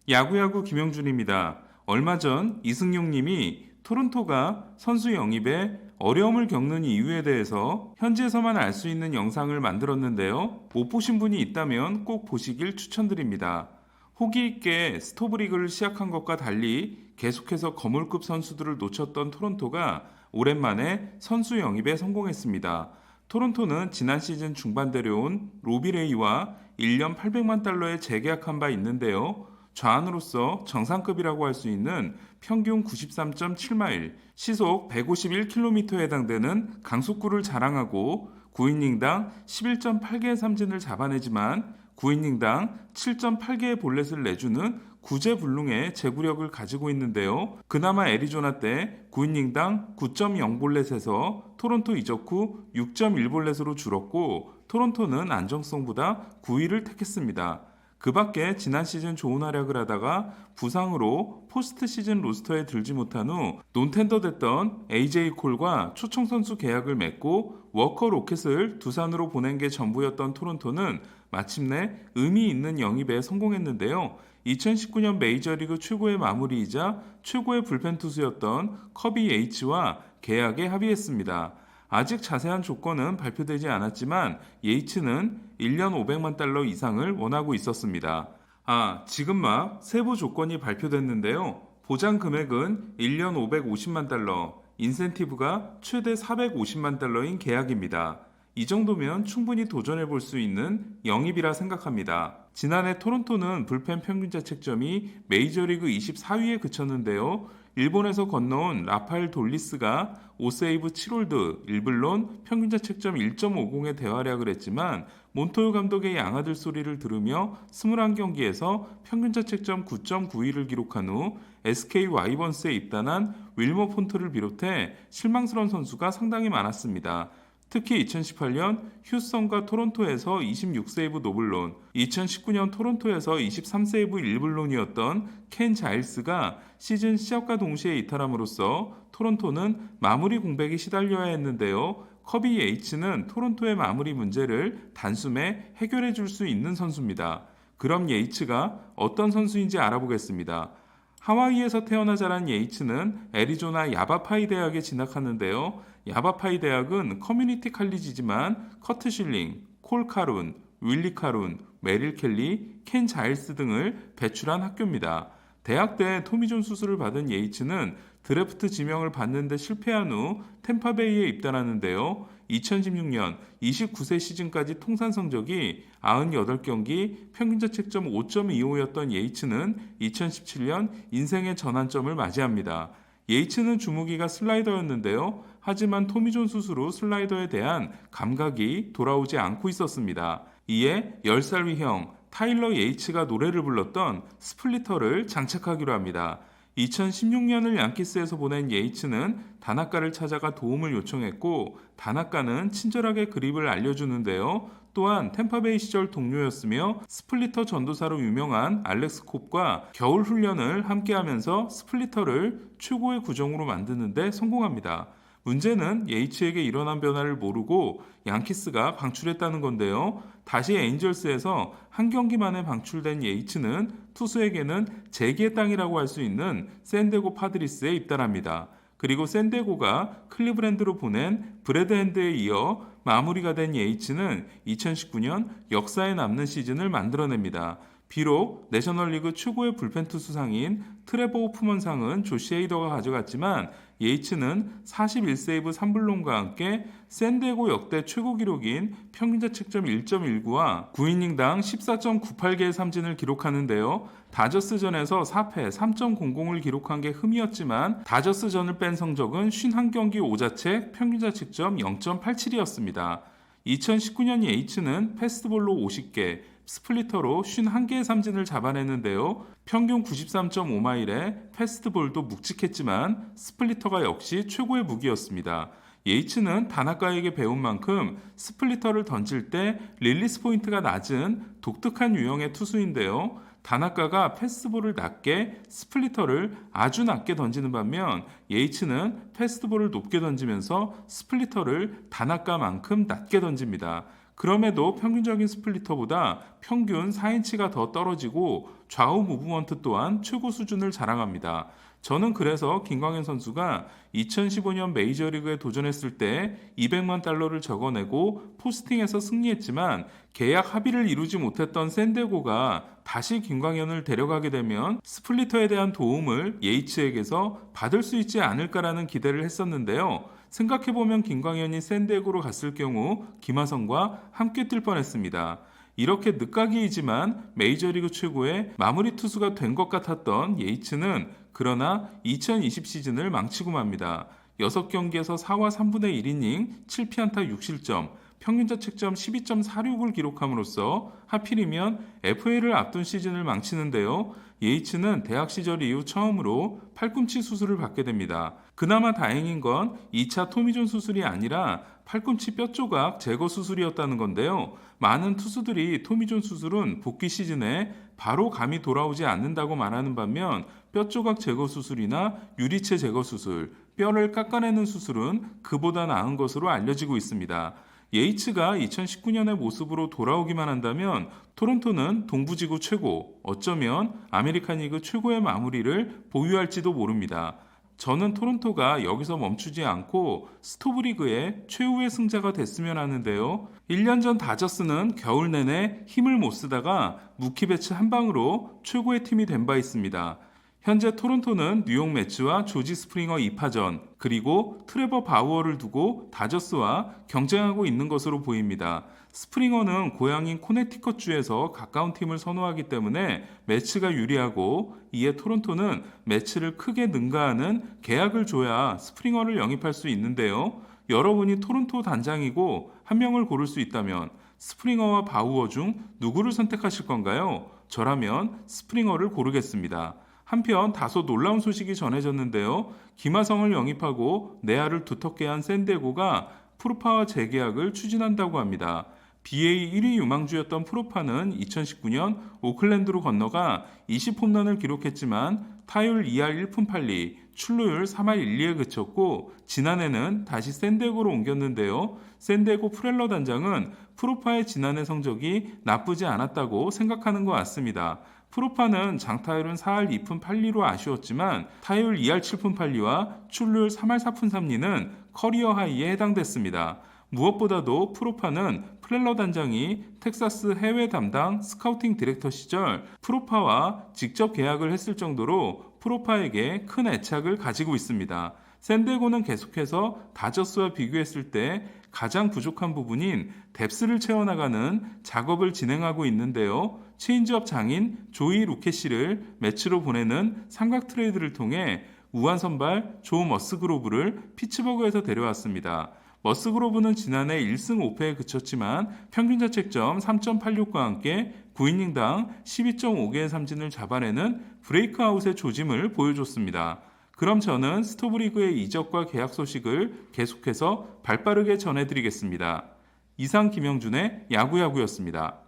야구야구 김영준입니다. 얼마 전 이승용 님이 토론토가 선수 영입에 어려움을 겪는 이유에 대해서 현지에서만 알 수 있는 영상을 만들었는데요. 못 보신 분이 있다면 꼭 보시길 추천드립니다. 호기 있게 스토브리그를 시작한 것과 달리 계속해서 거물급 선수들을 놓쳤던 토론토가 오랜만에 선수 영입에 성공했습니다. 토론토는 지난 시즌 중반 데려온 로비레이와 1년 800만 달러에 재계약한 바 있는데요. 좌완으로서 정상급이라고 할 수 있는 평균 93.7마일, 시속 151km에 해당되는 강속구를 자랑하고 9이닝당 11.8개의 삼진을 잡아내지만 9이닝당 7.8개의 볼넷을 내주는 구제불능의 제구력을 가지고 있는데요. 그나마 애리조나 때 9이닝당 9.0볼넷에서 토론토 이적 후 6.1볼넷으로 줄었고 토론토는 안정성보다 9위를 택했습니다. 그 밖에 지난 시즌 좋은 활약을 하다가 부상으로 포스트 시즌 로스터에 들지 못한 후 논텐더 됐던 AJ 콜과 초청 선수 계약을 맺고 워커 로켓을 두산으로 보낸 게 전부였던 토론토는 마침내 의미 있는 영입에 성공했는데요. 2019년 메이저리그 최고의 마무리이자 최고의 불펜 투수였던 커비 H와 계약에 합의했습니다. 아직 자세한 조건은 발표되지 않았지만 예이츠는 1년 500만 달러 이상을 원하고 있었습니다. 지금 막 세부 조건이 발표됐는데요. 보장 금액은 1년 550만 달러, 인센티브가 최대 450만 달러인 계약입니다. 이 정도면 충분히 도전해 볼 수 있는 영입이라 생각합니다. 지난해 토론토는 불펜 평균 자책점이 메이저리그 24위에 그쳤는데요. 일본에서 건너온 라파엘 돌리스가 5세이브 7홀드 1불론 평균 자책점 1.50에 대활약을 했지만 몬토요 감독의 양아들 소리를 들으며 21경기에서 평균 자책점 9.92를 기록한 후 SK 와이번스에 입단한 윌머 폰트를 비롯해 실망스러운 선수가 상당히 많았습니다. 특히 2018년 휴스턴과 토론토에서 26세이브 노블론, 2019년 토론토에서 23세이브 1불론이었던 켄 자일스가 시즌 시작과 동시에 이탈함으로써 토론토는 마무리 공백이 시달려야 했는데요. 커비 예이츠는 토론토의 마무리 문제를 단숨에 해결해 줄 수 있는 선수입니다. 그럼 예이츠가 어떤 선수인지 알아보겠습니다. 하와이에서 태어나 자란 예이츠는 애리조나 야바파이 대학에 진학하는데요. 야바파이 대학은 커뮤니티 칼리지지만 커트 실링, 콜 카룬, 윌리 카룬, 메릴 켈리, 켄 자일스 등을 배출한 학교입니다. 대학 때 토미존 수술을 받은 예이츠는 드래프트 지명을 받는데 실패한 후 템파베이에 입단하는데요. 2016년 29세 시즌까지 통산 성적이 98경기 평균 자책점 5.25였던 예이츠는 2017년 인생의 전환점을 맞이합니다. 예이츠는 주무기가 슬라이더였는데요. 하지만 토미존 수술 후 슬라이더에 대한 감각이 돌아오지 않고 있었습니다. 이에 10살 위형 타일러 예이츠가 노래를 불렀던 스플리터를 장착하기로 합니다. 2016년을 양키스에서 보낸 예이츠는 다나카를 찾아가 도움을 요청했고 다나카는 친절하게 그립을 알려주는데요. 또한 템파베이 시절 동료였으며 스플리터 전도사로 유명한 알렉스 콥과 겨울 훈련을 함께하면서 스플리터를 최고의 구종으로 만드는 데 성공합니다. 문제는 예이츠에게 일어난 변화를 모르고 양키스가 방출했다는 건데요. 다시 에인절스에서 한 경기 만에 방출된 예이츠는 투수에게는 재기의 땅이라고 할 수 있는 샌디에고 파드리스에 입단합니다. 그리고 샌디에고가 클리브랜드로 보낸 브래드 핸드에 이어 마무리가 된 예이츠는 2019년 역사에 남는 시즌을 만들어냅니다. 비록 내셔널리그 최고의 불펜 투수상인 트레버 호프먼상은 조시 헤이더가 가져갔지만 예이츠는 41세이브 3불론과 함께 샌디에고 역대 최고 기록인 평균 자책점 1.19와 9이닝당 14.98개의 삼진을 기록하는데요. 다저스전에서 4패 3.00을 기록한 게 흠이었지만 다저스전을 뺀 성적은 51경기 5자책 평균 자책점 0.87이었습니다. 2019년 예이츠는 패스트볼로 50개, 스플리터로 51개의 삼진을 잡아내는데요. 평균 93.5마일에 패스트볼도 묵직했지만 스플리터가 역시 최고의 무기였습니다. 예이츠는 다나카에게 배운 만큼 스플리터를 던질 때 릴리스 포인트가 낮은 독특한 유형의 투수인데요. 다나카가 패스트볼을 낮게 스플리터를 아주 낮게 던지는 반면 예이츠는 패스트볼을 높게 던지면서 스플리터를 다나카만큼 낮게 던집니다. 그럼에도 평균적인 스플리터보다 평균 4인치가 더 떨어지고 좌우 무브먼트 또한 최고 수준을 자랑합니다. 저는 그래서 김광현 선수가 2015년 메이저리그에 도전했을 때 200만 달러를 적어내고 포스팅에서 승리했지만 계약 합의를 이루지 못했던 샌디에고가 다시 김광현을 데려가게 되면 스플리터에 대한 도움을 예이츠에게서 받을 수 있지 않을까라는 기대를 했었는데요. 생각해보면 김광현이 샌디에고로 갔을 경우 김하성과 함께 뛸 뻔했습니다. 이렇게 늦가기이지만 메이저리그 최고의 마무리 투수가 된 것 같았던 예이츠는 그러나 2020 시즌을 망치고 맙니다. 6경기에서 4와 3분의 1이닝 7피안타 6실점, 평균 자책점 12.46을 기록함으로써 하필이면 FA를 앞둔 시즌을 망치는데요. 예이츠는 대학 시절 이후 처음으로 팔꿈치 수술을 받게 됩니다. 그나마 다행인 건 2차 토미존 수술이 아니라 팔꿈치 뼈 조각 제거 수술이었다는 건데요. 많은 투수들이 토미존 수술은 복귀 시즌에 바로 감이 돌아오지 않는다고 말하는 반면 뼈 조각 제거 수술이나 유리체 제거 수술, 뼈를 깎아내는 수술은 그보다 나은 것으로 알려지고 있습니다. 예이츠가 2019년의 모습으로 돌아오기만 한다면 토론토는 동부지구 최고, 어쩌면 아메리칸 리그 최고의 마무리를 보유할지도 모릅니다. 저는 토론토가 여기서 멈추지 않고 스토브리그의 최후의 승자가 됐으면 하는데요. 1년 전 다저스는 겨울 내내 힘을 못 쓰다가 무키 배츠 한 방으로 최고의 팀이 된 바 있습니다. 현재 토론토는 뉴욕 매츠와 조지 스프링어 2파전, 그리고 트레버 바우어를 두고 다저스와 경쟁하고 있는 것으로 보입니다. 스프링어는 고향인 코네티컷주에서 가까운 팀을 선호하기 때문에 매츠가 유리하고, 이에 토론토는 매츠를 크게 능가하는 계약을 줘야 스프링어를 영입할 수 있는데요. 여러분이 토론토 단장이고 한 명을 고를 수 있다면 스프링어와 바우어 중 누구를 선택하실 건가요? 저라면 스프링어를 고르겠습니다. 한편 다소 놀라운 소식이 전해졌는데요. 김하성을 영입하고 내야를 두텁게 한 샌디에고가 프로파와 재계약을 추진한다고 합니다. BA 1위 유망주였던 프로파는 2019년 오클랜드로 건너가 20홈런을 기록했지만 타율 2할 1푼 8리, 출루율 3할 1리에 그쳤고 지난해는 다시 샌디에고로 옮겼는데요. 샌디에고 프렐러 단장은 프로파의 지난해 성적이 나쁘지 않았다고 생각하는 것 같습니다. 프로파는 장타율은 4할 2푼 8리로 아쉬웠지만 타율 2할 7푼 8리와 출루율 3할 4푼 3리는 커리어 하이에 해당됐습니다. 무엇보다도 프로파는 프렐러 단장이 텍사스 해외 담당 스카우팅 디렉터 시절 프로파와 직접 계약을 했을 정도로 프로파에게 큰 애착을 가지고 있습니다. 샌디에고는 계속해서 다저스와 비교했을 때 가장 부족한 부분인 뎁스를 채워나가는 작업을 진행하고 있는데요. 체인지업 장인 조이 루케시를 매치로 보내는 삼각 트레이드를 통해 우한 선발 조 머스그로브를 피츠버그에서 데려왔습니다. 머스그로브는 지난해 1승 5패에 그쳤지만 평균 자책점 3.86과 함께 9이닝당 12.5개의 삼진을 잡아내는 브레이크아웃의 조짐을 보여줬습니다. 그럼 저는 스토브리그의 이적과 계약 소식을 계속해서 발빠르게 전해드리겠습니다. 이상 김영준의 야구야구였습니다.